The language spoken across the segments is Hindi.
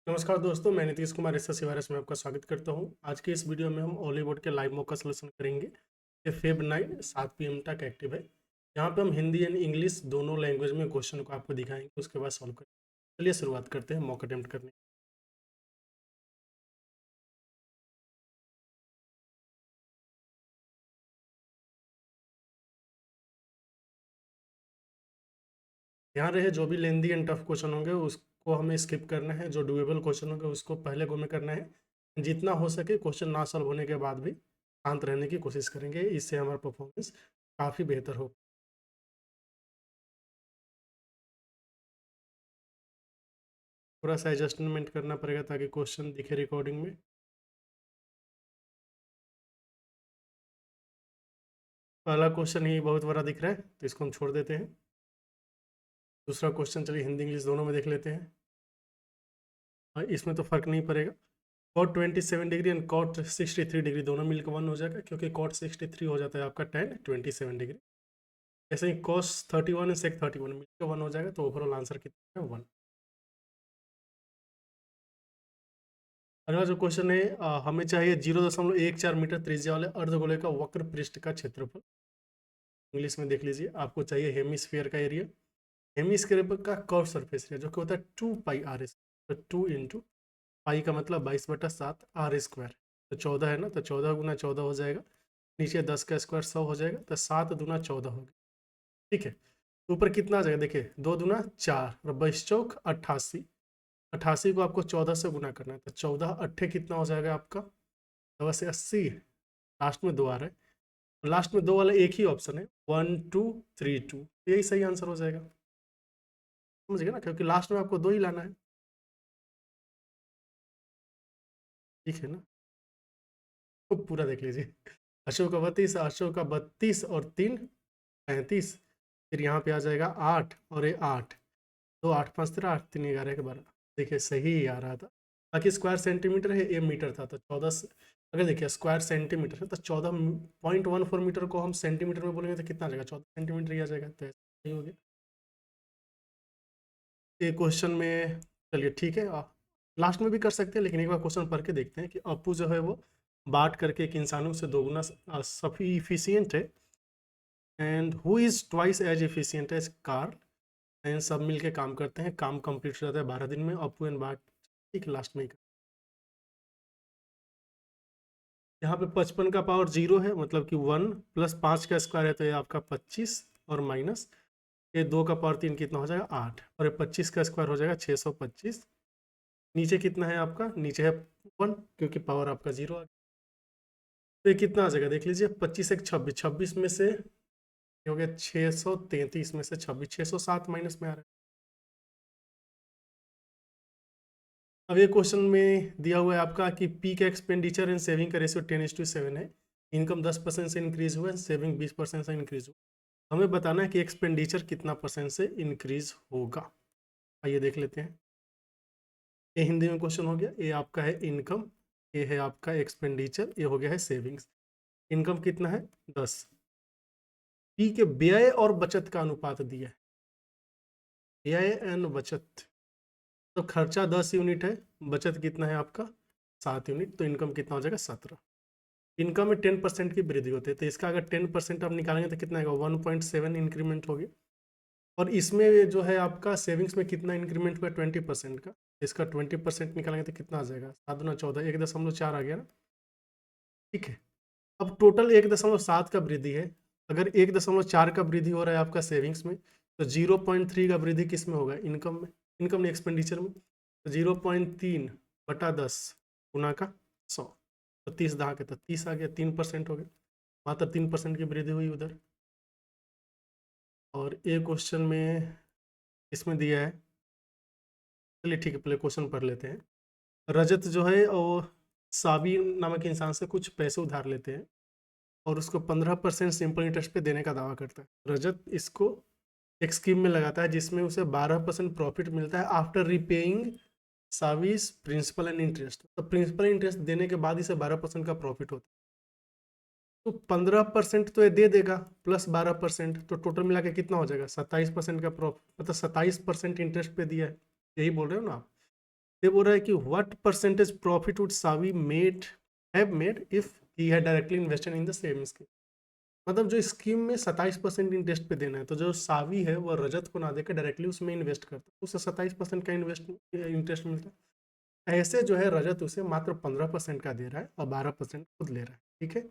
नमस्कार दोस्तों, मैं नीतीश कुमार एसएससी वायरस में आपका स्वागत करता हूं। आज के इस वीडियो में हम ऑलीवुड के लाइव मॉक का सॉल्यूशन करेंगे। ये फेब 9 7 PM तक एक्टिव है। यहाँ पे हम हिंदी एंड इंग्लिश दोनों लैंग्वेज में क्वेश्चन को आपको दिखाएंगे, उसके बाद सॉल्व करेंगे। चलिए शुरुआत करते हैं मॉक अटेम्प्ट करने। यहाँ रहे जो भी लेंदी एंड टफ क्वेश्चन होंगे उसको हमें स्किप करना है। जो डुएबल क्वेश्चन होंगे उसको पहले गो में करना है। जितना हो सके क्वेश्चन ना सॉल्व होने के बाद भी शांत रहने की कोशिश करेंगे, इससे हमारा परफॉर्मेंस काफ़ी बेहतर हो। थोड़ा सा एडजस्टमेंट करना पड़ेगा ताकि क्वेश्चन दिखे रिकॉर्डिंग में। पहला क्वेश्चन ही बहुत बड़ा दिख रहा है तो इसको हम छोड़ देते हैं। दूसरा क्वेश्चन चलिए हिंदी इंग्लिश दोनों में देख लेते हैं। इसमें तो फर्क नहीं पड़ेगा। Cot 27 degree and cot 63 degree दोनों मिलकर 1 हो जाएगा, क्योंकि कॉट 63 हो जाता है आपका tan 27 डिग्री। ऐसे ही कॉस 31 एंड सेक 31 मिलकर 1 हो जाएगा, तो ओवरऑल आंसर कितना है 1। अगला जो क्वेश्चन है, हमें चाहिए 0.14 मीटर त्रिज्या वाले अर्धगोले का वक्र पृष्ठ का क्षेत्रफल। इंग्लिश में देख लीजिए, आपको चाहिए हेमिस्फीयर का एरिया। हेमिस्फीयर का कर्व सरफेस एरिया जो कि होता है 2πr², तो 2 इंटू पाई का मतलब 22/7 r²। तो 14 है ना, तो 14 गुना 14 हो जाएगा। नीचे 10 का स्क्वायर 100 हो जाएगा, तो 7 दूना 14 हो गया। ठीक है, तो ऊपर कितना आ जाएगा, देखिए 2 दूना 4 और 22 चौक 88। 88 को आपको 14 से गुना करना है, तो 14 अट्ठे कितना हो जाएगा आपका, 80। लास्ट में 2 आ रहा है, लास्ट में 2 वाला एक ही ऑप्शन है 1232, यही सही आंसर हो जाएगा। समझ गए ना, क्योंकि लास्ट में आपको 2 ही लाना है। ठीक है ना, तो पूरा देख लीजिए। अशोक का 32 और 3 35। फिर यहाँ पे आ जाएगा 8 और ये 8, 2 8 5 13 8 3 11 के 12। देखिए सही ही आ रहा था। बाकी स्क्वायर सेंटीमीटर है, ये मीटर था, तो 14 अगर देखिए स्क्वायर सेंटीमीटर है तो 14.14 मीटर को हम सेंटीमीटर में बोलेंगे तो कितना आ जाएगा, 14 सेंटीमीटर ही आ जाएगा। तो ऐसा ही हो गया ये क्वेश्चन में। चलिए ठीक है, लास्ट में भी कर सकते हैं, लेकिन एक बार क्वेश्चन पढ़ के देखते हैं कि अपू जो है वो बाट करके एक इंसानों से दोगुना सफिशियंट है, and who is twice as efficient as Carl. And सब मिलके काम करते हैं, काम कंप्लीट हो जाता है 12 दिन में। अपू एंड बाट ठीक लास्ट में ही। यहाँ पे 55 का पावर 0 है, मतलब कि 1 प्लस 5 का स्क्वायर है, तो ये आपका 25 और माइनस ये 2 का पावर 3 कितना हो जाएगा 8, और ये 25 का स्क्वायर हो जाएगा 625। नीचे कितना है आपका, नीचे है 1, क्योंकि पावर आपका 0 आ गया। तो ये कितना आ जाएगा देख लीजिए, 25 एक 26, 26 में से ये हो गया 633 में से 26, 607 माइनस में आ रहा है। अब ये क्वेश्चन में दिया हुआ है आपका कि पी का एक्सपेंडिचर एंड सेविंग का रेशियो 10:7 है। इनकम 10% से इंक्रीज हुआ है, सेविंग 20% से इंक्रीज हुआ। हमें बताना है कि एक्सपेंडिचर कितना परसेंट से इंक्रीज होगा। आइए देख लेते हैं। ये हिंदी में क्वेश्चन हो गया, ये आपका है इनकम, ये है आपका एक्सपेंडिचर, ये हो गया है सेविंग्स। इनकम कितना है 10, पी के व्यय और बचत का अनुपात दिया है, व्यय एंड बचत। तो खर्चा 10 यूनिट है, बचत कितना है आपका 7 यूनिट, तो इनकम कितना हो जाएगा 17। इनकम में 10% की वृद्धि होती है, तो इसका अगर 10% आप निकालेंगे तो कितना आएगा 1.7 इंक्रीमेंट हो गया। और इसमें जो है आपका सेविंग्स में कितना इंक्रीमेंट हुआ 20% का, इसका 20% निकालेंगे तो कितना आ जाएगा 7 दूना 14, 1.4 आ गया ना। ठीक है, अब टोटल 1.7 का वृद्धि है। अगर 1.4 का वृद्धि हो रहा है आपका सेविंग्स में, तो 0.3 का वृद्धि किस में होगा, इनकम में, इनकम नहीं एक्सपेंडिचर में। तो 0.3/10 गुना का 100, तो 30 दहा के तो 30 आ गया, 3% हो गया, मात्र 3% की वृद्धि हुई उधर। और एक क्वेश्चन में इसमें दिया है, चलिए ठीक है पहले क्वेश्चन पढ़ लेते हैं। रजत जो है वो साबी नामक इंसान से कुछ पैसे उधार लेते हैं और उसको 15% सिंपल इंटरेस्ट पे देने का दावा करता है। रजत इसको एक स्कीम में लगाता है जिसमें उसे 12% प्रॉफिट मिलता है आफ्टर रिपेइंग साविस प्रिंसिपल एंड इंटरेस्ट। तो प्रिंसिपल इंटरेस्ट देने के बाद इसे 12% का प्रॉफिट होता है। तो 15% तो ये दे देगा प्लस 12%, तो टोटल मिला के कितना हो जाएगा 27% का प्रॉफिट, मतलब 27% इंटरेस्ट पे दिया है, यही बोल रहे हो ना आप। ये बोल रहा है कि what percentage profit would Savi have made if he had directly invested in the same scheme. मतलब जो स्कीम में 27% इंटरेस्ट पे देना है, तो जो सावी है वो रजत को ना देकर डायरेक्टली उसमें इन्वेस्ट करता है, उसे 27% का इंटरेस्ट मिलता है। ऐसे जो है रजत उसे मात्र 15% का दे रहा है और 12% खुद ले रहा है। ठीक है,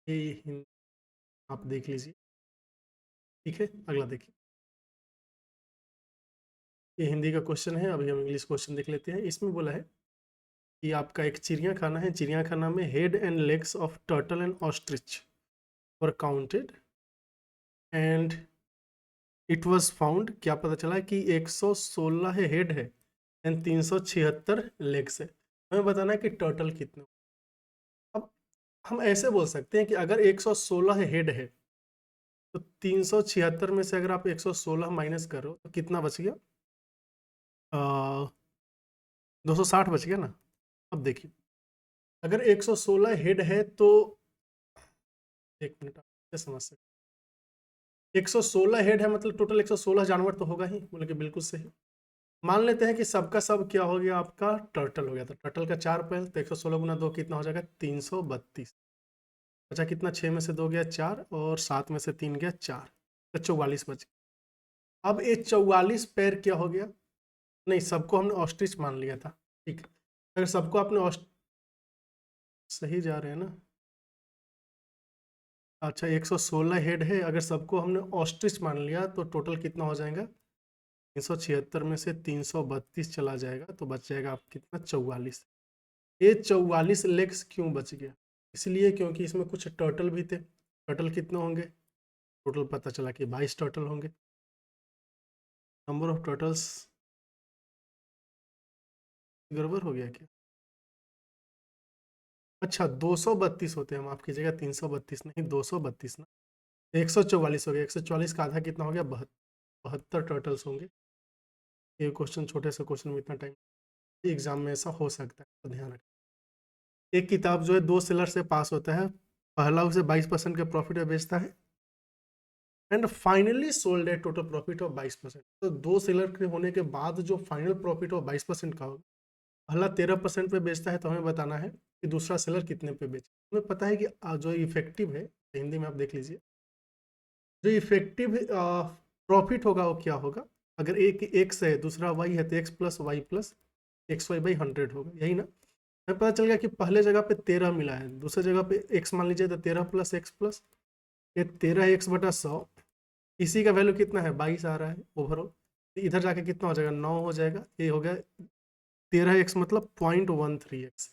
ये आप देख लीजिए। ठीक है, अगला देखिए। ये हिंदी का क्वेश्चन है, अभी हम इंग्लिश क्वेश्चन देख लेते हैं। इसमें बोला है कि आपका एक चिड़ियाखाना है, चिड़ियाखाना में head and legs of turtle and ostrich were counted and it was found, क्या पता चला कि 116 हेड है एंड 376 लेग्स है। हमें बताना है कि टर्टल कितने। अब हम ऐसे बोल सकते हैं कि अगर 116 हेड है तो 376 में से अगर आप 116 माइनस करो तो कितना बच गया, 260 बच गया ना। अब देखिए, अगर 116 हेड है तो एक मिनट, आप समझ सकते 116 हेड है मतलब टोटल 116 जानवर तो होगा ही, बोले कि बिल्कुल सही। मान लेते हैं कि सबका सब क्या हो गया, आपका टर्टल हो गया। तो टर्टल का 4 पैर, तो 116 गुना 2 कितना हो जाएगा, 332। अच्छा, कितना, 6 में से 2 गया 4 और 7 में से 3 गया 4, तो 44 बच गया। अब ये 44 पैर क्या हो गया, नहीं सबको हमने ऑस्ट्रिच मान लिया था। ठीक, अगर सबको आपने सही जा रहे हैं ना। अच्छा, 116 हेड है, अगर सबको हमने ऑस्ट्रिच मान लिया तो टोटल कितना हो जाएगा, 376 में से 332 चला जाएगा तो बच जाएगा आप कितना, 44। ये 44 लेग्स क्यों बच गया, इसलिए क्योंकि इसमें कुछ टर्टल भी थे। टर्टल कितने होंगे, टोटल पता चला कि 22 टर्टल होंगे। नंबर ऑफ टर्टल्स गड़बड़ हो गया क्या। अच्छा, 232 होते हैं, माफ कीजिएगा, 332 नहीं, 232 ना। 144 हो गया, 144 का आधा कितना हो गया, 72 टर्टल्स होंगे। ये क्वेश्चन, छोटे से क्वेश्चन में इतना टाइम, एग्जाम में ऐसा हो सकता है, तो ध्यान रखें। एक किताब जो है 2 सेलर से पास होता है, पहला उसे 22% के प्रॉफिट में बेचता है and finally sold at total profit of 22%। तो 2 सेलर के होने के बाद जो फाइनल प्रॉफिट ऑफ 22% का होगा, पहला 13% पे बेचता है, तो हमें बताना है कि दूसरा सेलर कितने पे बेचे। हमें पता है कि जो इफेक्टिव है, हिंदी में आप देख लीजिए, जो इफेक्टिव प्रॉफिट होगा वो क्या होगा, अगर एक एक्स है दूसरा वाई है तो X plus Y plus X Y by 100 होगा, यही ना। हमें पता चल गया कि पहले जगह पे 13 मिला है, दूसरे जगह पे एक्स मान लीजिए, तो 13 प्लस एक्स प्लस ये 13 एक्स बटा 100, इसी का वैल्यू कितना है, 22 आ रहा है ओवरऑल। इधर जाके कितना हो जाएगा, 9 हो जाएगा। ये हो गया 13x मतलब 0.13x।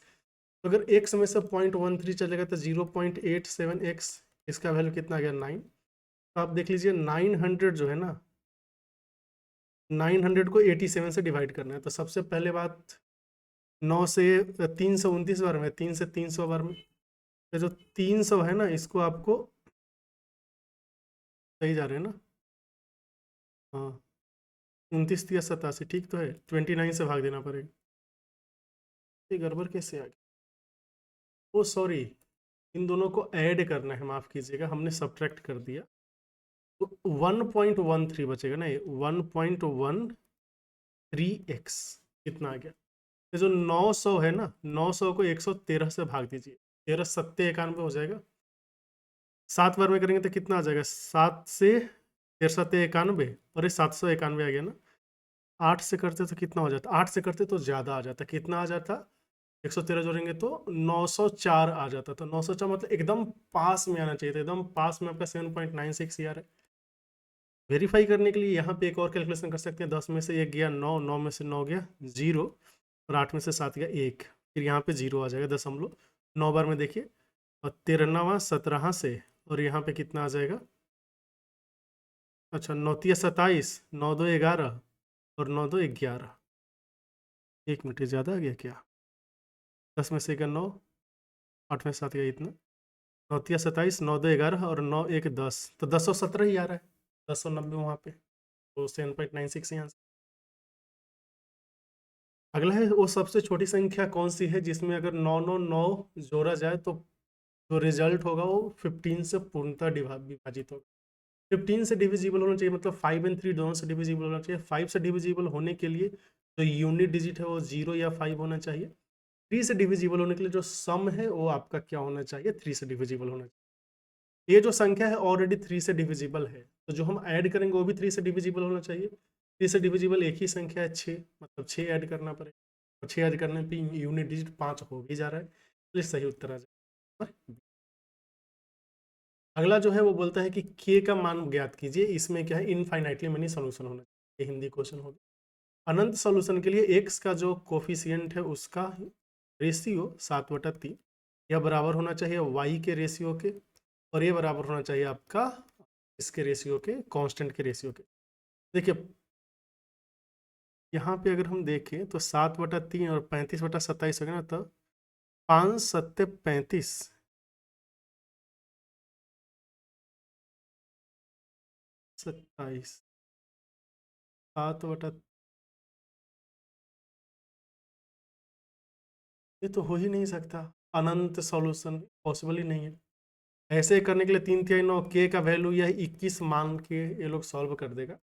तो अगर x में से 0.13 चलेगा तो 0.87x, इसका वैल्यू कितना आ गया, 9। तो आप देख लीजिए 900 जो है ना, 900 को 87 से डिवाइड करना है। तो सबसे पहले बात, 9 से 329 बार में, 3 से 300 बार में, तो जो 300 है ना, इसको आपको, सही जा रहे हैं ना, हाँ, 29 या 87 ठीक तो है, 29 से भाग देना पड़ेगा। ये गड़बड़ कैसे आ गया, ओ सॉरी, इन दोनों को ऐड करना है, माफ़ कीजिएगा, हमने सब्ट्रैक्ट कर दिया। तो 1.13 बचेगा ना, ये 1.13x कितना आ गया। ये जो 900 है ना, 900 को 113 से भाग दीजिए, 13 सत्ते 91 हो जाएगा। 7 बार में करेंगे तो कितना आ जाएगा, 7 से 13 सत्ते 91, और ये 791 आ गया ना। 8 से करते तो कितना हो जाता, 8 से करते तो ज़्यादा आ जाता, कितना आ जाता, 113 जोड़ेंगे तो 904 आ जाता। तो 904 मतलब एकदम पास में आना चाहिए था, एकदम पास में आपका 7.96 यार है। वेरीफाई करने के लिए यहाँ पे एक और कैलकुलेशन कर सकते हैं। 10 में से 1 गया 9, 9 में से 9 गया 0, और 8 में से 7 गया 1, फिर यहाँ पे 0 आ जाएगा, 10 9 बार में देखिए, और 13वां 17 से, और यहाँ पे कितना आ जाएगा, अच्छा 9 तिया 27, 9 2 11 और 9 2 11, 1 मिनट ज़्यादा आ गया क्या, 10 में से 1 9, 8 में 7 गया इतना, 9 तिया 27, 9 2 11 और 9 1 10, तो 1017 ही आ रहा है, 1090 वहाँ पे, तो 7.96 यहाँ से। अगला है, वो सबसे छोटी संख्या कौन सी है जिसमें अगर 999 जोड़ा जाए तो जो रिजल्ट होगा वो 15 से पूर्णतः विभाजित होगा। 15 से डिविजिबल होना चाहिए, मतलब 5 और 3 दोनों से डिविजिबल होना चाहिए। 5 से डिविजिबल होने के लिए जो यूनिट डिजिट है वो 0 या 5 होना चाहिए। 3 से डिविजिबल होने के लिए जो सम है वो आपका क्या होना चाहिए, 3 से डिविजिबल होना चाहिए। ये जो संख्या है ऑलरेडी 3 से डिविजिबल है, तो जो हम ऐड करेंगे वो भी 3 से डिविजिबल होना चाहिए। 3 से डिविजिबल एक ही संख्या है 6, मतलब 6 ऐड करना पड़ेगा, और 6 ऐड करने पे यूनिट डिजिट 5 हो भी जा रहा है, इसलिए सही उत्तर आ जाएगा। अगला जो है वो बोलता है कि k का मान ज्ञात कीजिए, इसमें क्या है, इनफाइनाइटली मेनी सोल्यूशन होना चाहिए, ये हिंदी क्वेश्चन होगा। अनंत सोल्यूशन के लिए x का जो कोफिशिएंट है उसका रेशियो 7/3 यह बराबर होना चाहिए y के रेशियो के, और ये बराबर होना चाहिए आपका इसके रेशियो के, कांस्टेंट के रेशियो के। देखिए यहाँ पे अगर हम देखें तो 7/3 और 35/27 होगा ना, तो 5 7 35, 27, 7/, ये तो हो ही नहीं सकता, अनंत सॉल्यूशन पॉसिबल ही नहीं है। ऐसे करने के लिए 3/9 के का वैल्यू यह 21 मान के ये लोग सॉल्व कर देगा,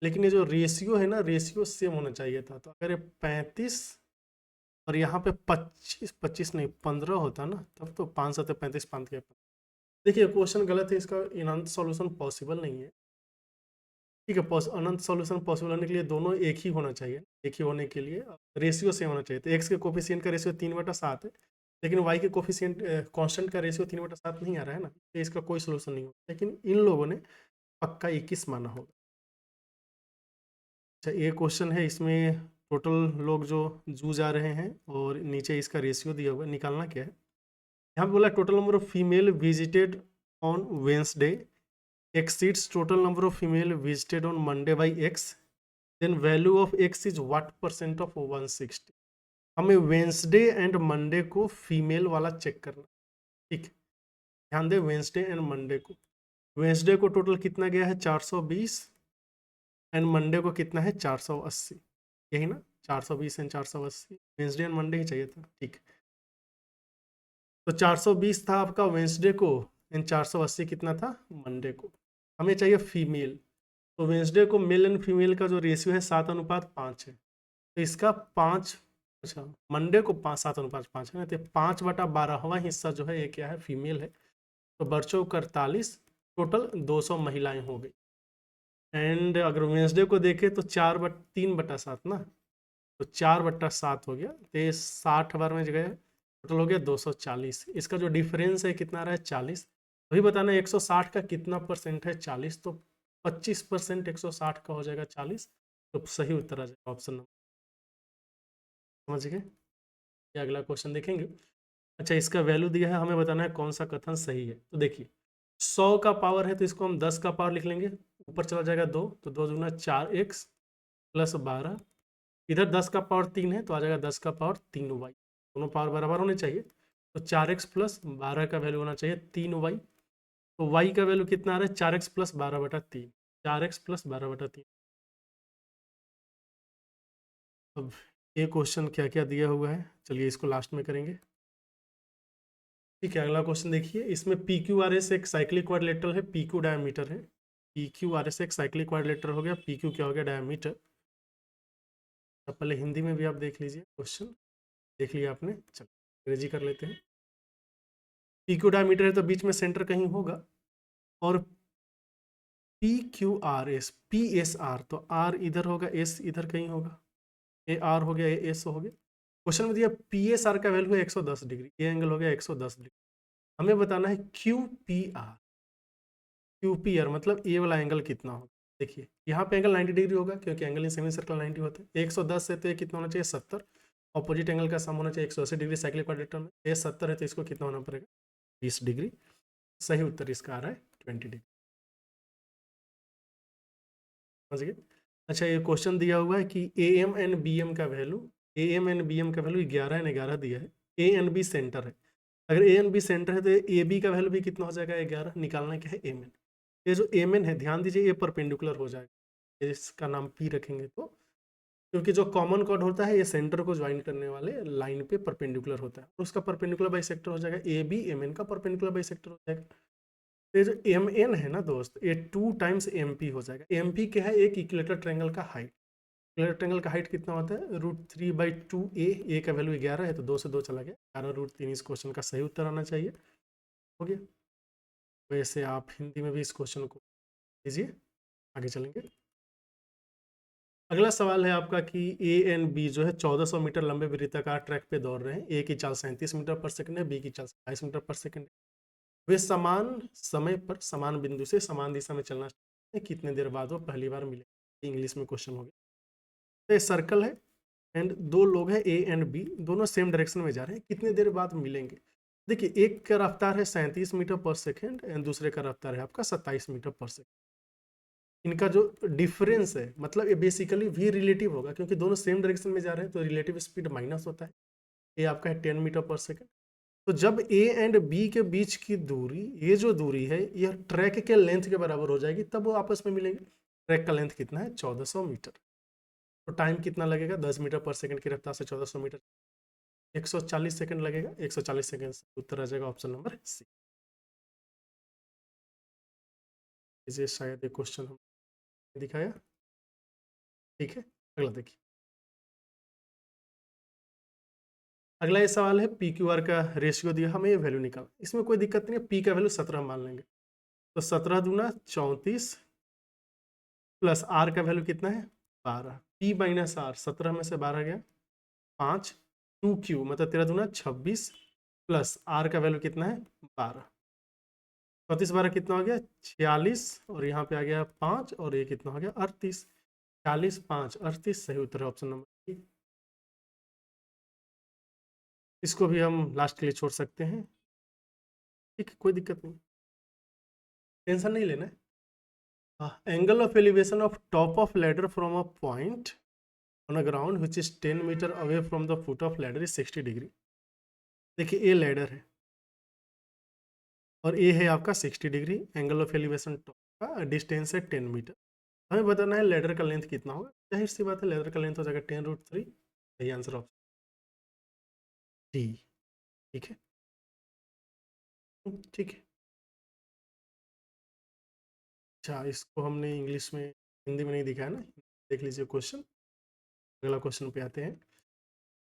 लेकिन ये जो रेशियो है ना, रेशियो सेम होना चाहिए था। तो अगर ये 35 और यहाँ पे 25 नहीं 15 होता ना, तब तो 5 7 35 5 के। देखिए क्वेश्चन गलत है, इसका अनंत सॉल्यूशन पॉसिबल नहीं है। ठीक है, अनंत सॉल्यूशन पॉसिबल होने के लिए दोनों एक ही होना चाहिए, एक ही होने के लिए रेशियो सेम होना चाहिए। तो एक्स के कोफिशिएंट का रेशियो 3/7 है, लेकिन वाई के कोफिशिएंट कांस्टेंट का रेशियो 3/7 नहीं आ रहा है ना, तो इसका कोई सोल्यूशन नहीं होगा, लेकिन इन लोगों ने पक्का 21 माना होगा। अच्छा ये क्वेश्चन है, इसमें टोटल लोग जो जूझ आ रहे हैं और नीचे इसका रेशियो दिया हुआ है, निकालना क्या है। यहाँ पे बोला total number of female visited on Wednesday exceeds total number of female visited on Monday by x, then value of x is what percent of 160। हमें वेंसडे एंड मंडे को फीमेल वाला चेक करना, ठीक। ध्यान दे वेंसडे एंड मंडे को, वेंसडे को टोटल कितना गया है 420, एंड मंडे को कितना है 480, यही ना, 420 एंड 480, वेंसडे एंड मंडे ही चाहिए था, ठीक। तो 420 था आपका वेंसडे को, एंड 480 कितना था मंडे को। हमें चाहिए फीमेल, तो वेंसडे को मेल एंड फीमेल का जो रेशियो है 7:5 है, तो इसका 5, अच्छा मंडे को 7:5 है ना, तो 5/12वां हिस्सा जो है ये क्या है, फीमेल है। तो बच्चों 48, टोटल 200 महिलाएं हो गई। एंड अगर वेंसडे को देखें तो 3/7 ना, तो 4/7 हो गया, तो ये 60 बार में गए, टोटल हो गया 240। इसका जो डिफरेंस है कितना रहा है 40। अभी बताना 160 का कितना परसेंट है 40, तो 25% 160 का हो जाएगा 40, तो सही उत्तर आ जाएगा ऑप्शन नंबर। समझ गए, ये अगला क्वेश्चन देखेंगे। अच्छा इसका वैल्यू दिया है, हमें बताना है कौन सा कथन सही है। तो देखिए 100 का पावर है, तो इसको हम 10 का पावर लिख लेंगे, ऊपर चला जाएगा 2, तो 2 दूना 4x + 12, इधर 10 का पावर 3 है, तो आ जाएगा 10 का पावर 3y, दोनों पावर बराबर होने चाहिए। तो 4x + 12 का वैल्यू होना चाहिए 3y, तो y का वैल्यू कितना आ रहा है 4x + 12/3, 4x + 12/3। अब ये क्वेश्चन क्या क्या दिया हुआ है, चलिए इसको लास्ट में करेंगे। ठीक है, अगला क्वेश्चन देखिए, इसमें पी क्यू आर एस एक साइक्लिक क्वाड्रिलेटरल है, पी क्यू डायमीटर है, पी क्यू आर एस एक साइक्लिक क्वाड्रिलेटरल हो गया, पी क्यू क्या हो गया डायमीटर। अब पहले हिंदी में भी आप देख लीजिए, क्वेश्चन देख लिया आपने, चलो अंग्रेजी कर लेते हैं। पी क्यू डायमीटर है तो बीच में सेंटर कहीं होगा, और P Q R S P S R, तो आर इधर होगा, एस इधर कहीं होगा, ए आर हो गया, ए एस हो गया। क्वेश्चन में दिया पी एस आर का वैल्यू है 110 डिग्री, ये एंगल हो गया 110 डिग्री। हमें बताना है Q P R, Q P R मतलब ए वाला एंगल कितना होगा। देखिए यहाँ पे एंगल 90 डिग्री होगा, क्योंकि एंगल इन सेमी सर्कल 90 होता है। 110 है तो ये कितना होना चाहिए 70, ऑपोजिट एंगल का सम होना चाहिए 180 डिग्री साइक्लिक क्वाड्रिलेटरल में, ये 70 है तो इसको कितना होना पड़ेगा 20 डिग्री। सही उत्तर इसका आ रहा है 20 डिग्री। समझ गए। अच्छा ये क्वेश्चन दिया हुआ है कि A M and B M का value, A M and B M का वैल्यू 11 एंड 11 दिया है, ए एंड बी सेंटर है। अगर ए एंड बी सेंटर है तो ए बी का वैल्यू भी कितना हो जाएगा 11, निकालना क्या है एम एन। ये जो एम एन है ध्यान दीजिए ये परपेंडिकुलर हो जाएगा, इसका नाम पी रखेंगे तो, क्योंकि जो कॉमन कॉर्ड होता है ये सेंटर को ज्वाइन करने वाले लाइन पे परपेंडिकुलर होता है, उसका परपेंडिकुलर बाइसेक्टर हो जाएगा, ए बी एम एन का परपेंडिकुलर बाइसेक्टर हो जाएगा। तो ये जो एम एन है ना दोस्त, ये 2 टाइम्स एम पी हो जाएगा। एम पी क्या है, एक इक्विलेटरल ट्रायंगल का हाइट, रेक्टेंगल का हाइट कितना होता है √3/2a, ए का वैल्यू 11 है तो 2 से 2 चला गया, 11√3 इस क्वेश्चन का सही उत्तर आना चाहिए। हो गया। वैसे आप हिंदी में भी इस क्वेश्चन को लीजिए, आगे चलेंगे। अगला सवाल है आपका कि ए एंड बी जो है 1400 मीटर लंबे वृत्ताकार ट्रैक पे दौड़ रहे हैं। ए की चाल 37 मीटर पर सेकंड है, बी की चाल 22 मीटर पर सेकंड है। वे समान समय पर समान बिंदु से समान दिशा में चलना चाहते हैं, कितने देर बाद वो पहली बार मिले। इंग्लिश में क्वेश्चन हो गया। तो ये सर्कल है एंड दो लोग हैं ए एंड बी, दोनों सेम डायरेक्शन में जा रहे हैं, कितने देर बाद मिलेंगे। देखिए एक का रफ्तार है 37 मीटर पर सेकेंड एंड दूसरे का रफ्तार है आपका 27 मीटर पर सेकेंड। इनका जो डिफरेंस है मतलब ये बेसिकली भी रिलेटिव होगा, क्योंकि दोनों सेम डायरेक्शन में जा रहे हैं तो रिलेटिव स्पीड माइनस होता है। ये आपका है 10 मीटर पर सेकेंड। तो जब ए एंड बी के बीच की दूरी, ये जो दूरी है यह ट्रैक के लेंथ के बराबर हो जाएगी, तब वो आपस में मिलेंगे। ट्रैक का लेंथ कितना है 1400 मीटर। तो टाइम कितना लगेगा 10 मीटर पर सेकंड की रफ्तार से 1400 मीटर, 140 सेकंड लगेगा। 140 सेकंड से उत्तर आ जाएगा ऑप्शन नंबर सी। इसे शायद एक क्वेश्चन हम दिखाया। ठीक है, अगला देखिए। अगला ये सवाल है पी क्यू आर का रेशियो दिया, हमें ये वैल्यू निकाल। इसमें कोई दिक्कत नहीं है, पी का वैल्यू 17 मान लेंगे। तो 17 दूना 34 प्लस आर का वैल्यू कितना है 12। पी माइनस आर, 17 में से 12 गया 5, 2q मतलब 13 दूना 26 प्लस आर का वैल्यू कितना है 12। 34 12 कितना हो गया 46, और यहाँ पे आ गया 5 और ये कितना हो गया 38। 40 5 38 सही उत्तर है ऑप्शन नंबर डी। इसको भी हम लास्ट के लिए छोड़ सकते हैं। ठीक है, कोई दिक्कत नहीं, टेंशन नहीं लेना है। Angle of elevation of top of ladder from a point on a ground which is 10 metre away from the foot of ladder is 60 degree. देखिए ये लैडर है और ये है आपका 60 degree. Angle of elevation top का डिस्टेंस है 10 मीटर। हमें बताना है लेडर का लेंथ कितना होगा। जाहिर सी बात है लेडर का लेंथ हो जाएगा 10√3। सही आंसर ऑप्शन डी। ठीक है, ठीक है। अच्छा, इसको हमने इंग्लिश में हिंदी में नहीं दिखाया ना, देख लीजिए क्वेश्चन। अगला क्वेश्चन पे आते हैं।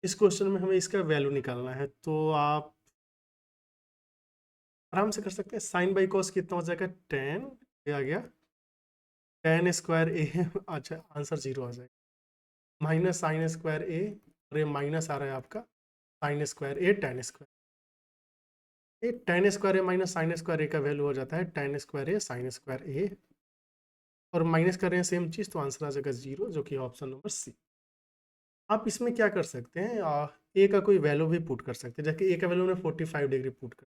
इस क्वेश्चन में हमें इसका वैल्यू निकालना है, तो आप आराम से कर सकते हैं। साइन बाई कॉस कितना हो जाएगा 10, ये आ गया 10 स्क्वायर ए। अच्छा आंसर 0 आ जाएगा। माइनस साइन स्क्वायर ए, और ये माइनस आ रहा है आपका साइन स्क्वायर ए टेन स्क्वायर। ये टेन स्क्वायर ए माइनस साइन स्क्वायर ए का वैल्यू हो जाता है टेन स्क्वायर ए साइन स्क्वायर ए, और माइनस कर रहे हैं सेम चीज़, तो आंसर आ जाएगा 0, जो कि ऑप्शन नंबर सी। आप इसमें क्या कर सकते हैं, ए का कोई वैल्यू भी पुट कर सकते हैं। जैसे ए का वैल्यू ने 45 डिग्री पुट कर,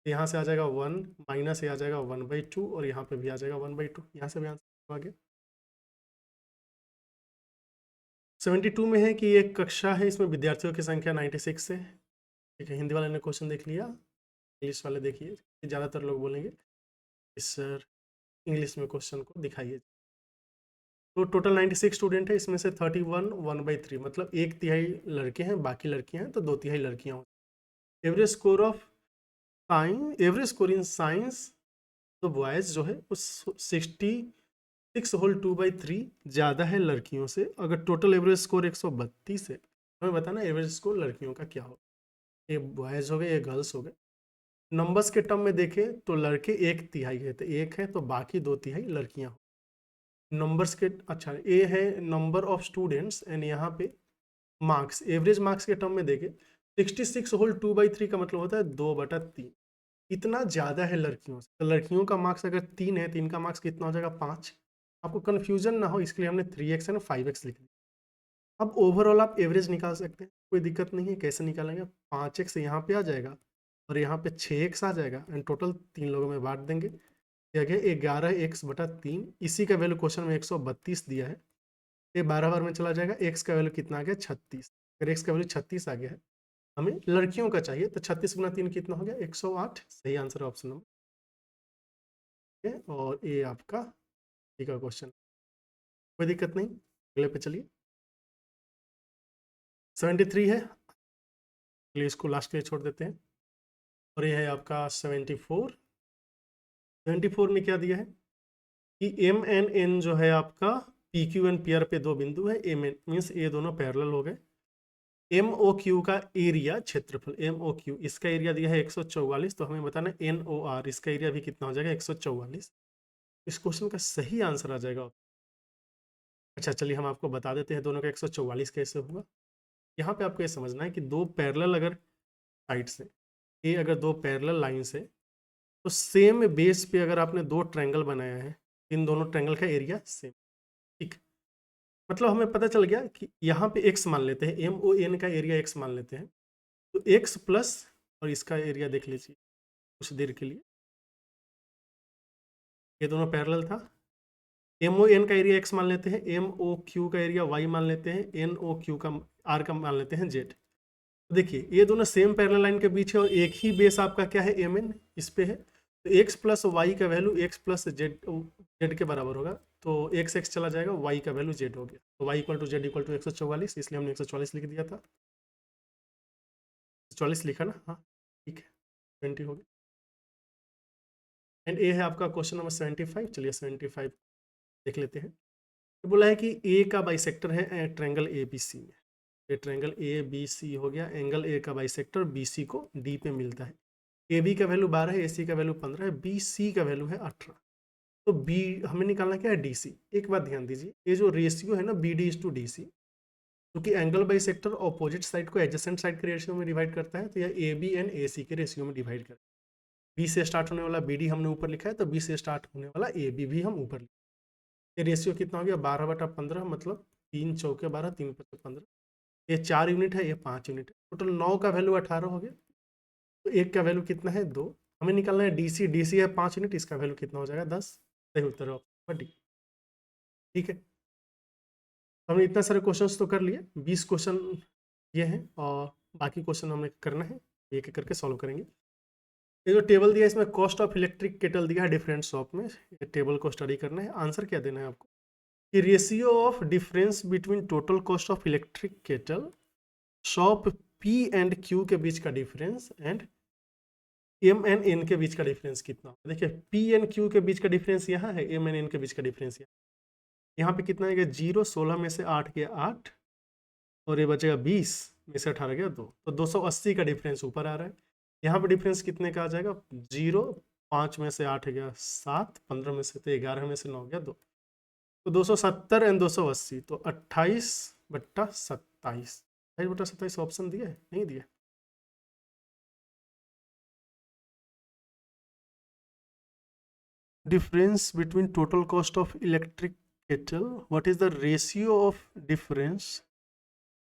यहाँ से आ जाएगा 1, माइनस ये आ जाएगा 1/2, और यहाँ पे भी आ जाएगा 1/2। यहाँ से भी आंसर आ गया। 72 में है कि एक कक्षा है, इसमें विद्यार्थियों की संख्या 96 है। ठीक है, हिंदी वाले ने क्वेश्चन देख लिया, इंग्लिश वाले देखिए। ज़्यादातर लोग बोलेंगे इस सर इंग्लिश में क्वेश्चन को दिखाइए। तो टोटल 96 स्टूडेंट है, इसमें से 31 1/3 मतलब 1/3 लड़के हैं, बाकी लड़कियां हैं, तो 2/3 लड़कियां होती। Average score of average score in science तो बॉयज़ जो है उस 66/2/3 ज़्यादा है लड़कियों से। अगर टोटल एवरेज स्कोर 132 है, हमें बताना एवरेज स्कोर लड़कियों का क्या हो। ये बॉयज़ हो गए, ये गर्ल्स हो गए। नंबर्स के टर्म में देखें तो लड़के 1/3 है, तो 1 है तो बाकी 2/3 लड़कियां। नंबर्स के अच्छा ए है नंबर ऑफ स्टूडेंट्स एंड यहाँ पे मार्क्स, एवरेज मार्क्स के टर्म में देखें 66/2/3 का मतलब होता है 2/3। इतना ज़्यादा है लड़कियों से, तो लड़कियों का मार्क्स अगर 3 है तो इनका मार्क्स कितना हो जाएगा 5। आपको कन्फ्यूजन ना हो इसके लिए हमने 3x एंड 5x लिख दिया। अब ओवरऑल आप एवरेज निकाल सकते हैं, कोई दिक्कत नहीं है। कैसे निकालेंगे, 5x यहाँ पे आ जाएगा और यहाँ पे 6x आ जाएगा एंड टोटल 3 लोगों में बांट देंगे। क्या गया 11x/3। इसी का वैल्यू क्वेश्चन में 132 दिया है, ये 12 बार में चला जाएगा। x का वैल्यू कितना आ गया 36। अगर x का वैल्यू 36 आ गया है, हमें लड़कियों का चाहिए, तो 36 गुना 3 कितना हो गया 108। सही आंसर ऑप्शन नंबर है। और ये आपका ठीक है क्वेश्चन, कोई दिक्कत नहीं। अगले पे चलिए। 73 है, चलिए इसको लास्ट के लिए छोड़ देते हैं। और ये है आपका 74। 74 में क्या दिया है कि m and n जो है आपका P Q and P R पे दो बिंदु है, ए मीन्स ये दोनों पैरेलल हो गए। एम ओ क्यू का एरिया क्षेत्रफल, एम ओ क्यू इसका एरिया दिया है 144, तो हमें बताना एन ओ आर इसका एरिया भी कितना हो जाएगा 144। इस क्वेश्चन का सही आंसर आ जाएगा। अच्छा चलिए हम आपको बता देते हैं दोनों का 144 कैसे होगा। यहाँ पे आपको ये समझना है कि दो पैरेलल अगर साइड से, ये अगर दो पैरेलल लाइन से, तो सेम बेस पे अगर आपने दो ट्रायंगल बनाया है, इन दोनों ट्रायंगल का एरिया सेम, ठीक। मतलब हमें पता चल गया कि यहाँ पे x मान लेते हैं, एम ओ एन का एरिया x मान लेते हैं, तो x प्लस और इसका एरिया देख लीजिए कुछ देर के लिए, ये दोनों पैरेलल था। एम ओ एन का एरिया x मान लेते हैं, एम ओ क्यू का एरिया y मान लेते हैं, एन ओ क्यू का r का मान लेते हैं z। देखिए ये दोनों सेम पैरेलल लाइन के बीच है और एक ही बेस आपका क्या है एम एन इस पे है, तो x प्लस वाई का वैल्यू x प्लस जेड के बराबर होगा, तो x चला जाएगा, y का वैल्यू z हो गया, तो y equal to Z equal to 144, इसलिए हमने 144 लिख दिया था। 144 लिखा ना, हाँ ठीक है, 20 हो गया। एंड ये है आपका क्वेश्चन नंबर 75। चलिए 75 देख लेते हैं। तो बोला है कि ए का बाइसेक्टर है ट्रायंगल ए बी सी में, ये ट्रायंगल ए बी सी हो गया, एंगल ए का बाइसेक्टर बी सी को डी पे मिलता है। ए बी का वैल्यू 12 है, ए सी का वैल्यू 15 है, बी सी का वैल्यू है 18। तो बी हमें निकालना क्या है डी सी। एक बात ध्यान दीजिए, ये जो रेशियो है ना B D is to D C, क्योंकि एंगल बाइसेक्टर ऑपोजिट साइड को एडजेसेंट साइड के रेशियो में डिवाइड करता है, तो यह ए बी एंड ए सी के रेशियो में डिवाइड करता है। बी से स्टार्ट होने वाला बी डी हमने ऊपर लिखा है, तो बी से स्टार्ट होने वाला ए बी भी हम ऊपर लिखा है। ये रेशियो कितना हो गया 12/15, मतलब 3 चौके 12, 3 5 15। ये 4 यूनिट है, ये 5 यूनिट है, टोटल 9 का वैल्यू 18 हो गया। तो एक का वैल्यू कितना है 2, हमें निकालना है डी सी, डी सी है 5 यूनिट, इसका वैल्यू कितना हो जाएगा 10। सही उत्तर है ऑप्शन डी, ठीक है। हमने इतना सारे क्वेश्चंस तो कर लिए, 20 क्वेश्चन ये हैं और बाकी क्वेश्चन हमें करना है, एक एक करके सॉल्व करेंगे। ये जो टेबल दिया है इसमें कॉस्ट ऑफ इलेक्ट्रिक केटल दिया है डिफरेंट शॉप में, ये टेबल को स्टडी करना है। आंसर क्या देना है आपको कि ratio of difference between total cost of electric kettle shop P and Q के बीच का difference and M N N के बीच का डिफरेंस कितना। देखिए पी एंड क्यू के बीच का डिफरेंस यहाँ है, एम एन एन के बीच का डिफरेंस यहाँ पे कितना है 0, 16 में से 8 गया 8, और ये बचेगा 20 में से 18 गया 2, तो 280 का डिफरेंस ऊपर आ रहा है। यहाँ पे डिफरेंस कितने का आ जाएगा 0, 5 में से 8 गया 7, 15 में से तो 11 में से 9 गया 2, तो 270 एंड 280, तो 28/27। 28/27 ऑप्शन दिया है नहीं दिया। Difference between total cost of electric kettle, what is the ratio of difference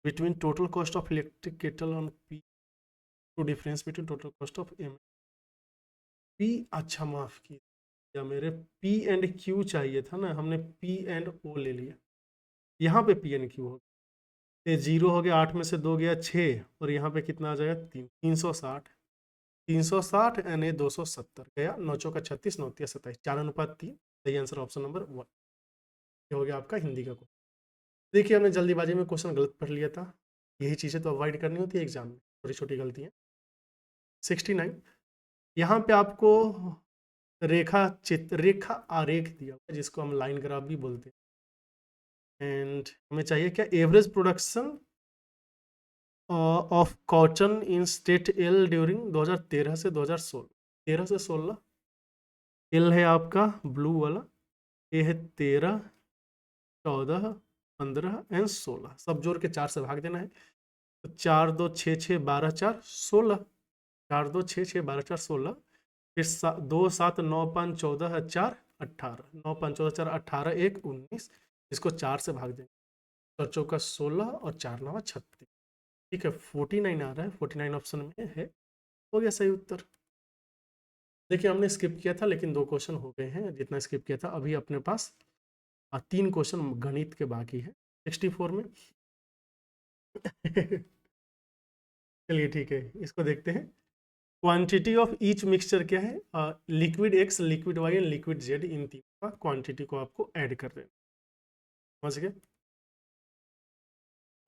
between total cost of electric kettle on P to difference between total cost of M? P, अच्छा माफ किया मेरे, P एंड Q चाहिए था ना, हमने P एंड O ले लिया, यहाँ पे P एंड Q हो गया, 0 हो गया, 8 में से 2 गया 6, और यहाँ पे कितना आ जाएगा 360, 360 एंड 270 गया, 9 चौका 36, 9 तिया 27, 4:3। सही आंसर ऑप्शन नंबर 1 हो गया आपका हिंदी का क्वेश्चन। देखिए हमने जल्दीबाजी में क्वेश्चन गलत पढ़ लिया था, यही चीज़ें तो अवॉइड करनी होती है एग्जाम में, छोटी छोटी गलतियाँ। 69 यहाँ पे आपको रेखा आरेख दिया हुआ है, जिसको हम लाइन ग्राफ भी बोलते हैं। एंड हमें चाहिए क्या average production of cotton in state L during 2013 से 2016। 13 से 16 एल है आपका ब्लू वाला, ए है 13, 14, 15 एंड 16, सब जोड़ के 4 से भाग देना है, तो 4 2 6 6 12 4 16, 4 2 6 6 12 4 16, फिर 2 7 9 5 14 4 18, 9 5 14 4 18 1 19, इसको 4 से भाग देंगे, 4 चौका 16 और 4 9 36, ठीक है 49 आ रहा है, 49 ऑप्शन में है, हो गया सही उत्तर। देखिए हमने स्किप किया था लेकिन 2 क्वेश्चन हो गए हैं, जितना स्किप किया था। अभी अपने पास 3 क्वेश्चन गणित के बाकी है 64 में। चलिए ठीक है, इसको देखते हैं। क्वांटिटी ऑफ ईच मिक्सचर क्या है, liquid X, liquid Y and liquid Z, इन तीनों का क्वांटिटी को आपको ऐड कर देना, समझ गए।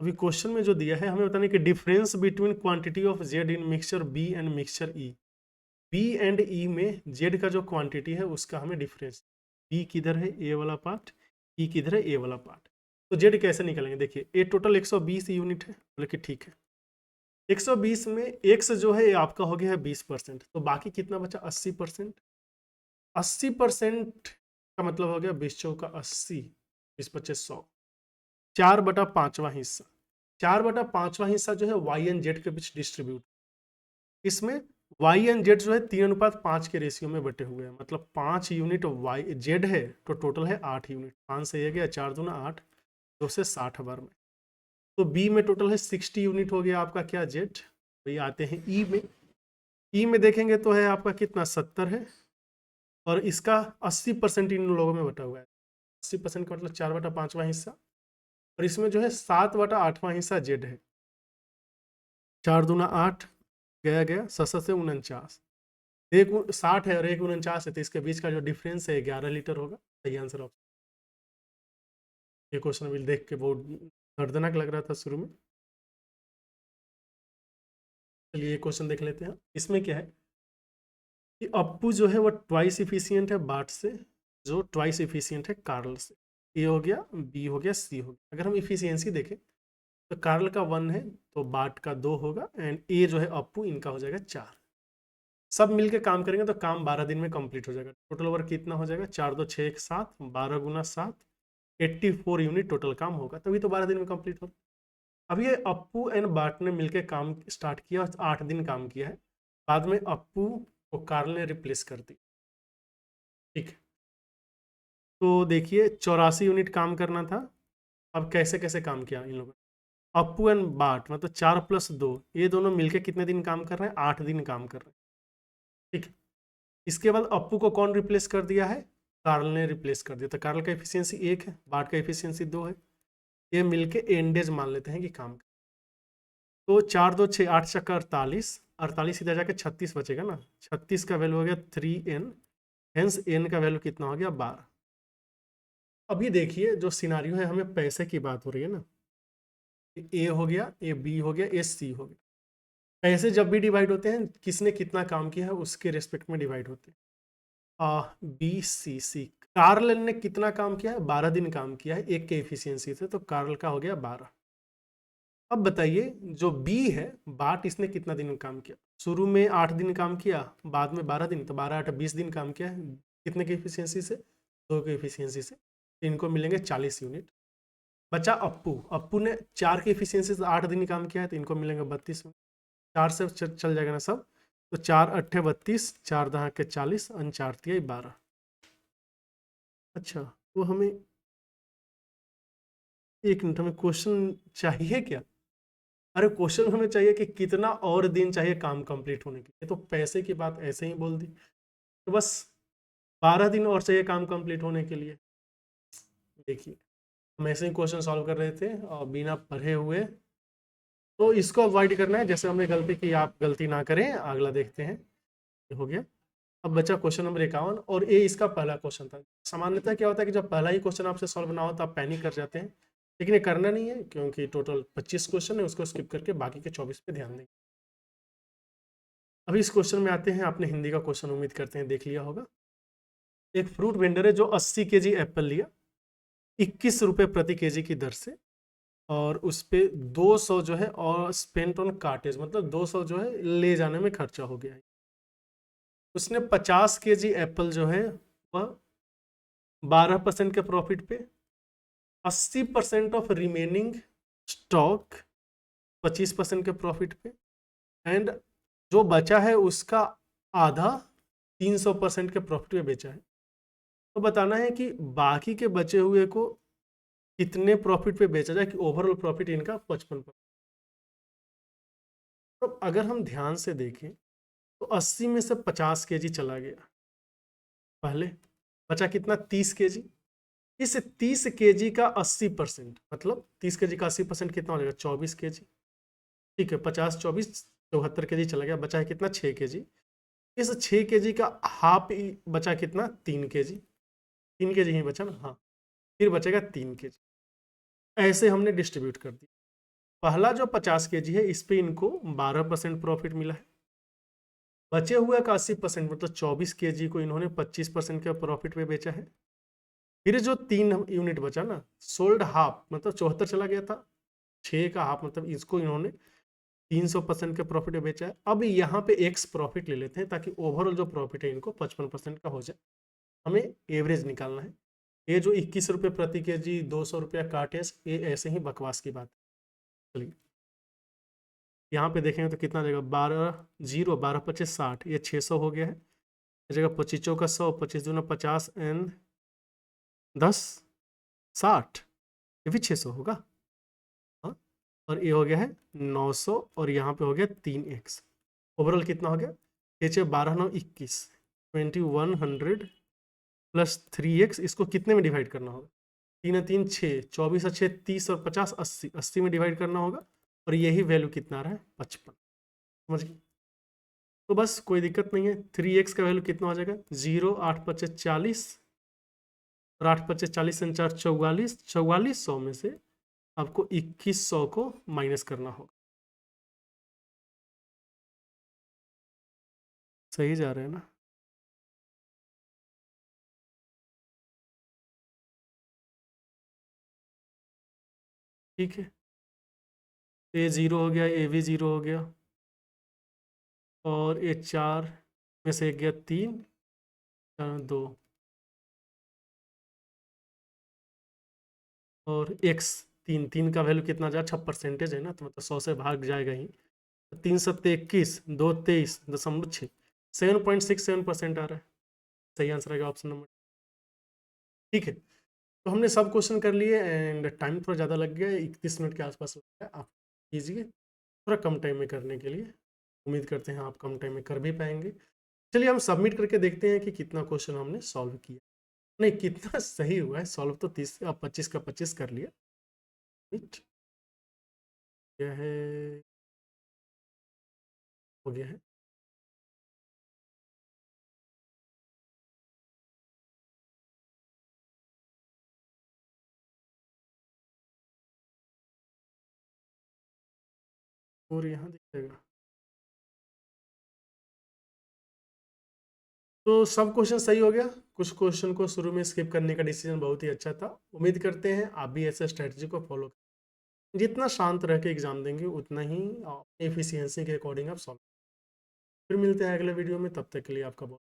अभी क्वेश्चन में जो दिया है हमें बताने कि difference between quantity of Z in mixture B and mixture E. B and E में जेड का जो क्वांटिटी है उसका हमें डिफरेंस, बी किधर है ए वाला पार्ट, ई किधर है, ए वाला पार्ट। तो जेड कैसे निकालेंगे, देखिए ए टोटल 120 यूनिट है, बोले कि ठीक है 120 में एक्स जो है ये आपका हो गया है 20%, तो बाकी कितना बचा 80%। 80% का मतलब हो गया 20 चौका 80, 20 25 100, 4/5वां हिस्सा। 4/5वां हिस्सा जो है वाई एंड जेड के बीच डिस्ट्रीब्यूट। इसमें वाई एंड जेड जो है 3:5 के रेशियो में बटे हुए हैं, मतलब 5 यूनिट वाई जेड है तो टोटल है 8 यूनिट। 5 से ये गया 4 दूना 8, 2 से 60 बार में। तो बी में टोटल है 60 यूनिट हो गया आपका क्या जेड। तो ये आते हैं ई में। ई में देखेंगे तो है आपका कितना 70 है, और इसका 80% इन लोगों में बटा हुआ है। 80% का मतलब 4/5वां हिस्सा, और इसमें जो है 7/8वां हिस्सा जेड है। 4 दूना 8, गया गया 7 से 49, एक 60 है और एक 49 है, तो इसके बीच का जो डिफरेंस है 11 लीटर होगा। सही आंसर ऑप्शन। ये क्वेश्चन अभी देख के बहुत दर्दनाक लग रहा था शुरू में। चलिए ये क्वेश्चन देख लेते हैं। इसमें क्या है कि अप्पू जो है वो ट्वाइस इफिशियंट है बाट से, जो ट्वाइस इफिशियंट है कार्ल से। ए हो गया, बी हो गया, सी हो गया। अगर हम इफिशियंसी देखें तो कार्ल का 1 है तो बाट का 2 होगा, एंड ए जो है अप्पू इनका हो जाएगा 4। सब मिलके काम करेंगे तो काम 12 दिन में कंप्लीट हो जाएगा। टोटल वर्क कितना हो जाएगा, 4 2 6 1 7, 12 गुना 7, 84 यूनिट टोटल काम होगा, तभी तो 12 दिन में कंप्लीट होगा। अब ये अप्पू एंड बाट ने मिलकर काम स्टार्ट किया, 8 दिन काम किया है। बाद में अप्पू को कार्ल ने रिप्लेस कर दी। ठीक है, तो देखिए 84 यूनिट काम करना था। अब कैसे कैसे काम किया इन लोगों ने, अप्पू एंड बाट मतलब 4 + 2, ये दोनों मिलकर कितने दिन काम कर रहे हैं, 8 दिन काम कर रहे हैं। ठीक है, इसके बाद अप्पू को कौन रिप्लेस कर दिया है, कार्ल ने रिप्लेस कर दिया। तो कार्ल का एफिशिएंसी 1 है, बाट का एफिशिएंसी 2 है। ये मिलके एंडेज मान लेते हैं कि काम कर। तो 4 2 6 8 चक्का 48, 48 इधर जाके 36 बचेगा ना। 36 का वैल्यू हो गया 3n, हेंस n का वैल्यू कितना हो गया 12। अभी देखिए जो सिनारियो है, हमें पैसे की बात हो रही है ना, ए हो गया, ए बी हो गया, ए सी हो गया। पैसे जब भी डिवाइड होते हैं किसने कितना काम किया है उसके रिस्पेक्ट में डिवाइड होते हैं। बी सी सी, कार्ल ने कितना काम किया है, 12 दिन काम किया है एक के एफिशिएंसी से, तो कार्ल का हो गया 12। अब बताइए जो बी है बाट, इसने कितना दिन काम किया, शुरू में 8 दिन काम किया, बाद में 12 दिन, तो 12 8 20 दिन काम किया है। कितने की एफिशिएंसी से, 2 की एफिशिएंसी से। इनको मिलेंगे 40 यूनिट। बचा अप्पू, अप्पू ने 4 की एफिशिएंसी से 8 दिन काम किया है, तो इनको मिलेंगे 32 यूनिट। 4 से चल जाएगा ना सब, तो 4 8 32, 4 10 के 40, 4 3 12। अच्छा, तो हमें एक मिनट, हमें क्वेश्चन चाहिए क्या। अरे क्वेश्चन हमें चाहिए कि कितना और दिन चाहिए काम कंप्लीट होने के लिए, तो पैसे की बात ऐसे ही बोल दी। तो बस 12 दिन और चाहिए काम कंप्लीट होने के लिए। देखिए हम ऐसे ही क्वेश्चन सॉल्व कर रहे थे और बिना पढ़े हुए, तो इसको अवॉइड करना है। जैसे हमने गलती की आप गलती ना करें। अगला देखते हैं, ये हो गया। अब बचा क्वेश्चन नंबर 51, और ये इसका पहला क्वेश्चन था। सामान्यतः क्या होता है कि जब पहला ही क्वेश्चन आपसे सॉल्व ना हो तो आप पैनिक कर जाते हैं, लेकिन ये करना नहीं है क्योंकि टोटल 25 क्वेश्चन है, उसको स्किप करके बाकी के 24 पे ध्यान देंगे। अभी इस क्वेश्चन में आते हैं। आपने हिंदी का क्वेश्चन उम्मीद करते हैं देख लिया होगा। एक फ्रूट वेंडर है जो 80 केजी एप्पल लिया 21 रुपये प्रति केजी की दर से, और उस पे 200 जो है और स्पेंट ऑन कार्टेज, मतलब 200 जो है ले जाने में खर्चा हो गया है। उसने 50 केजी एप्पल जो है वह 12% के प्रॉफिट पे, 80% ऑफ रिमेनिंग स्टॉक 25% के प्रॉफिट पे, एंड जो बचा है उसका आधा 300% के प्रॉफिट पे बेचा है। तो बताना है कि बाकी के बचे हुए को कितने प्रॉफिट पे बेचा जाए कि ओवरऑल प्रॉफिट इनका 55%। तो अगर हम ध्यान से देखें तो 80 में से 50 केजी चला गया पहले, बचा कितना 30 केजी। इस 30 केजी का 80%, मतलब 30 केजी का 80% कितना हो जाएगा 24 केजी। ठीक है, 50 24 74 केजी चला गया, बचा है कितना 6 केजी। इस 6 केजी का हाफ बचा कितना 3 केजी। 3 केजी ही बचा ना, हाँ, फिर बचेगा 3 केजी। ऐसे हमने डिस्ट्रीब्यूट कर दिया। पहला जो 50 केजी है इस पे इनको 12% प्रॉफिट मिला है। बचे हुए का 80% मतलब 24 केजी को इन्होंने 25% के प्रॉफिट पे बेचा है। फिर जो 3 यूनिट बचा ना, सोल्ड हाफ, मतलब 74 चला गया था, 6 का हाफ, मतलब इसको इन्होंने 300% के प्रॉफिट में बेचा है। अब यहाँ पे एक्स प्रॉफिट ले लेते हैं ताकि ओवरऑल जो प्रॉफिट है इनको 55% का हो जाए। हमें एवरेज निकालना है। ये जो 21 रुपये प्रति के जी 200 रुपया काटे, ये ऐसे ही बकवास की बात है। चलिए यहाँ पे देखेंगे तो कितना देगा, 12 ये 600 हो गया है। इस जगह 25 चौका 100, 25 दूना 50 एंड 10 60, ये भी 600 होगा। हाँ, और ये हो गया है 900, और यहाँ पे हो गया 3x। ओवरऑल कितना हो गया, 6 12 9 21, 2100 प्लस 3x। इसको कितने में डिवाइड करना होगा, 3 3 6, 24 6 30 और 50 80, 80 में डिवाइड करना होगा। और यही वैल्यू कितना आ रहा है, 55। समझ गए। तो बस कोई दिक्कत नहीं है। 3x का वैल्यू कितना हो जाएगा, 0 8 5 40, और 8 5 40 4 44, 4400 में से आपको 2100 को माइनस करना होगा। सही जा रहे हैं ना। ठीक है, ए 0 हो गया, ए भी 0 हो गया, और ये 4 में से एक गया 3, 2, और x 3, 3 का वैल्यू कितना जाए, 6% है ना, तो मतलब 100 से भाग जाएगा ही। 3 सत्ते 21, 2 23.6, 7.67% आ रहा है। सही आंसर आएगा ऑप्शन नंबर। ठीक है, तो हमने सब क्वेश्चन कर लिए, एंड टाइम थोड़ा ज़्यादा लग गया, 31 मिनट के आसपास हो गया। आप कीजिए थोड़ा कम टाइम में करने के लिए, उम्मीद करते हैं आप कम टाइम में कर भी पाएंगे। चलिए हम सबमिट करके देखते हैं कि कितना क्वेश्चन हमने सॉल्व किया, नहीं कितना सही हुआ है सॉल्व। तो 25 का 25 कर लिया। यह है, हो गया है। और यहाँ दिखेगा। तो सब क्वेश्चन सही हो गया। कुछ क्वेश्चन को शुरू में स्किप करने का डिसीजन बहुत ही अच्छा था। उम्मीद करते हैं आप भी ऐसे स्ट्रेटजी को फॉलो करें। जितना शांत रह के एग्जाम देंगे उतना ही एफिशिएंसी के अकॉर्डिंग आप सॉल्व। फिर मिलते हैं अगले वीडियो में, तब तक के लिए आपका बहुत